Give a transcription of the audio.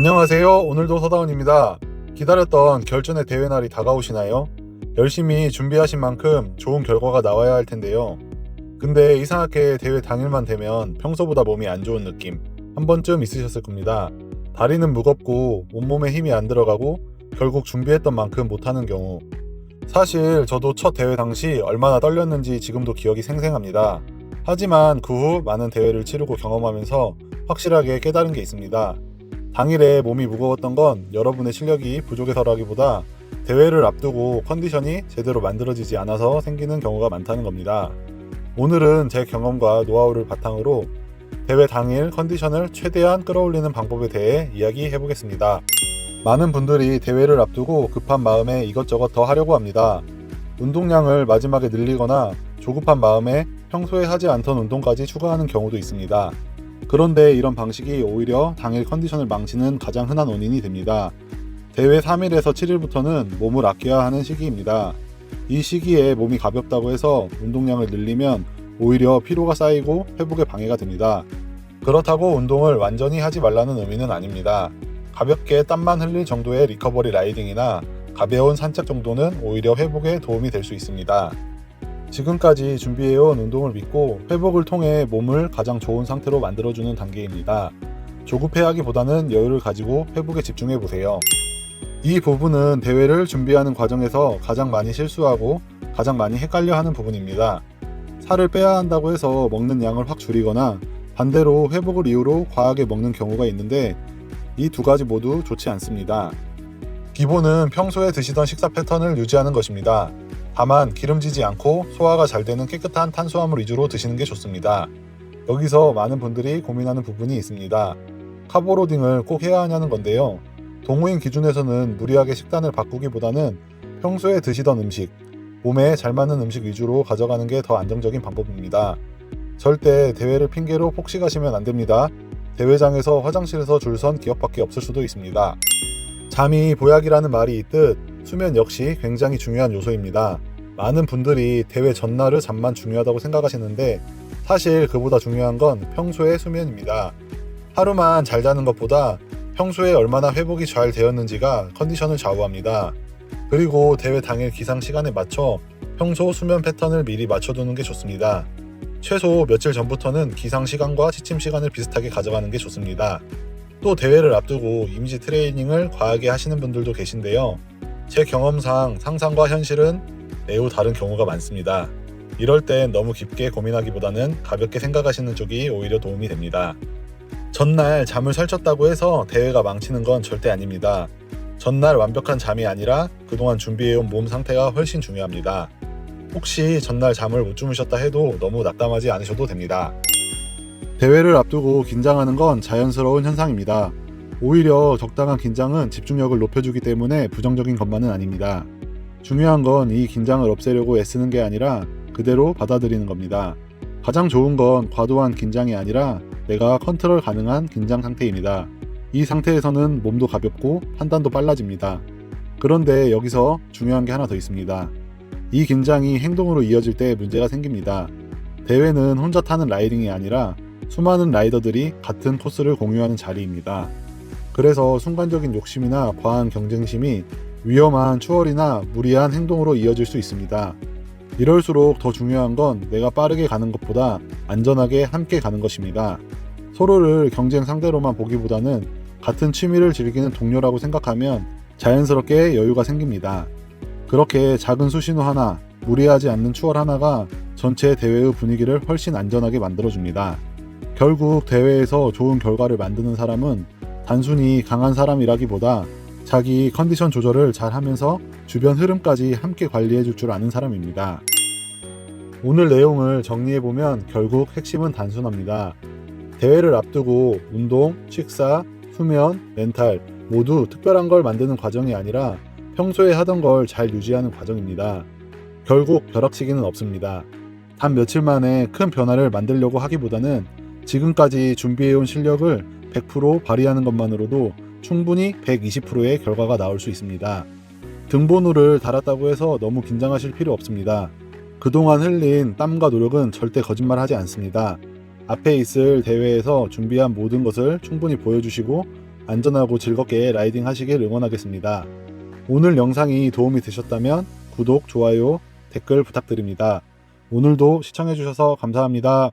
안녕하세요. 오늘도 서다운입니다. 기다렸던 결전의 대회 날이 다가오시나요? 열심히 준비하신 만큼 좋은 결과가 나와야 할 텐데요. 근데 이상하게 대회 당일만 되면 평소보다 몸이 안 좋은 느낌 한 번쯤 있으셨을 겁니다. 다리는 무겁고 온몸에 힘이 안 들어가고 결국 준비했던 만큼 못하는 경우. 사실 저도 첫 대회 당시 얼마나 떨렸는지 지금도 기억이 생생합니다. 하지만 그 후 많은 대회를 치르고 경험하면서 확실하게 깨달은 게 있습니다. 당일에 몸이 무거웠던 건 여러분의 실력이 부족해서라기보다 대회를 앞두고 컨디션이 제대로 만들어지지 않아서 생기는 경우가 많다는 겁니다. 오늘은 제 경험과 노하우를 바탕으로 대회 당일 컨디션을 최대한 끌어올리는 방법에 대해 이야기해 보겠습니다. 많은 분들이 대회를 앞두고 급한 마음에 이것저것 더 하려고 합니다. 운동량을 마지막에 늘리거나 조급한 마음에 평소에 하지 않던 운동까지 추가하는 경우도 있습니다. 그런데 이런 방식이 오히려 당일 컨디션을 망치는 가장 흔한 원인이 됩니다. 대회 3일에서 7일부터는 몸을 아껴야 하는 시기입니다. 이 시기에 몸이 가볍다고 해서 운동량을 늘리면 오히려 피로가 쌓이고 회복에 방해가 됩니다. 그렇다고 운동을 완전히 하지 말라는 의미는 아닙니다. 가볍게 땀만 흘릴 정도의 리커버리 라이딩이나 가벼운 산책 정도는 오히려 회복에 도움이 될 수 있습니다. 지금까지 준비해온 운동을 믿고 회복을 통해 몸을 가장 좋은 상태로 만들어주는 단계입니다. 조급해하기보다는 여유를 가지고 회복에 집중해보세요. 이 부분은 대회를 준비하는 과정에서 가장 많이 실수하고 가장 많이 헷갈려하는 부분입니다. 살을 빼야 한다고 해서 먹는 양을 확 줄이거나 반대로 회복을 이유로 과하게 먹는 경우가 있는데 이 두 가지 모두 좋지 않습니다. 기본은 평소에 드시던 식사 패턴을 유지하는 것입니다. 다만 기름지지 않고 소화가 잘 되는 깨끗한 탄수화물 위주로 드시는 게 좋습니다. 여기서 많은 분들이 고민하는 부분이 있습니다. 카보로딩을 꼭 해야 하냐는 건데요. 동호인 기준에서는 무리하게 식단을 바꾸기보다는 평소에 드시던 음식, 몸에 잘 맞는 음식 위주로 가져가는 게 더 안정적인 방법입니다. 절대 대회를 핑계로 폭식하시면 안 됩니다. 대회장에서 화장실에서 줄 선 기억밖에 없을 수도 있습니다. 잠이 보약이라는 말이 있듯 수면 역시 굉장히 중요한 요소입니다. 많은 분들이 대회 전날의 잠만 중요하다고 생각하시는데 사실 그보다 중요한 건 평소의 수면입니다. 하루만 잘 자는 것보다 평소에 얼마나 회복이 잘 되었는지가 컨디션을 좌우합니다. 그리고 대회 당일 기상 시간에 맞춰 평소 수면 패턴을 미리 맞춰두는 게 좋습니다. 최소 며칠 전부터는 기상 시간과 취침 시간을 비슷하게 가져가는 게 좋습니다. 또 대회를 앞두고 이미지 트레이닝을 과하게 하시는 분들도 계신데요. 제 경험상 상상과 현실은 매우 다른 경우가 많습니다. 이럴 땐 너무 깊게 고민하기보다는 가볍게 생각하시는 쪽이 오히려 도움이 됩니다. 전날 잠을 설쳤다고 해서 대회가 망치는 건 절대 아닙니다. 전날 완벽한 잠이 아니라 그동안 준비해온 몸 상태가 훨씬 중요합니다. 혹시 전날 잠을 못 주무셨다 해도 너무 낙담하지 않으셔도 됩니다. 대회를 앞두고 긴장하는 건 자연스러운 현상입니다. 오히려 적당한 긴장은 집중력을 높여주기 때문에 부정적인 것만은 아닙니다. 중요한 건 이 긴장을 없애려고 애쓰는 게 아니라 그대로 받아들이는 겁니다. 가장 좋은 건 과도한 긴장이 아니라 내가 컨트롤 가능한 긴장 상태입니다. 이 상태에서는 몸도 가볍고 판단도 빨라집니다. 그런데 여기서 중요한 게 하나 더 있습니다. 이 긴장이 행동으로 이어질 때 문제가 생깁니다. 대회는 혼자 타는 라이딩이 아니라 수많은 라이더들이 같은 코스를 공유하는 자리입니다. 그래서 순간적인 욕심이나 과한 경쟁심이 위험한 추월이나 무리한 행동으로 이어질 수 있습니다. 이럴수록 더 중요한 건 내가 빠르게 가는 것보다 안전하게 함께 가는 것입니다. 서로를 경쟁 상대로만 보기보다는 같은 취미를 즐기는 동료라고 생각하면 자연스럽게 여유가 생깁니다. 그렇게 작은 수신호 하나, 무리하지 않는 추월 하나가 전체 대회의 분위기를 훨씬 안전하게 만들어줍니다. 결국 대회에서 좋은 결과를 만드는 사람은 단순히 강한 사람이라기보다 자기 컨디션 조절을 잘 하면서 주변 흐름까지 함께 관리해 줄 줄 아는 사람입니다. 오늘 내용을 정리해보면 결국 핵심은 단순합니다. 대회를 앞두고 운동, 식사, 수면, 멘탈 모두 특별한 걸 만드는 과정이 아니라 평소에 하던 걸 잘 유지하는 과정입니다. 결국 벼락치기는 없습니다. 단 며칠 만에 큰 변화를 만들려고 하기보다는 지금까지 준비해온 실력을 100% 발휘하는 것만으로도 충분히 120%의 결과가 나올 수 있습니다. 등번호를 달았다고 해서 너무 긴장하실 필요 없습니다. 그동안 흘린 땀과 노력은 절대 거짓말하지 않습니다. 앞에 있을 대회에서 준비한 모든 것을 충분히 보여주시고 안전하고 즐겁게 라이딩 하시길 응원하겠습니다. 오늘 영상이 도움이 되셨다면 구독, 좋아요, 댓글 부탁드립니다. 오늘도 시청해주셔서 감사합니다.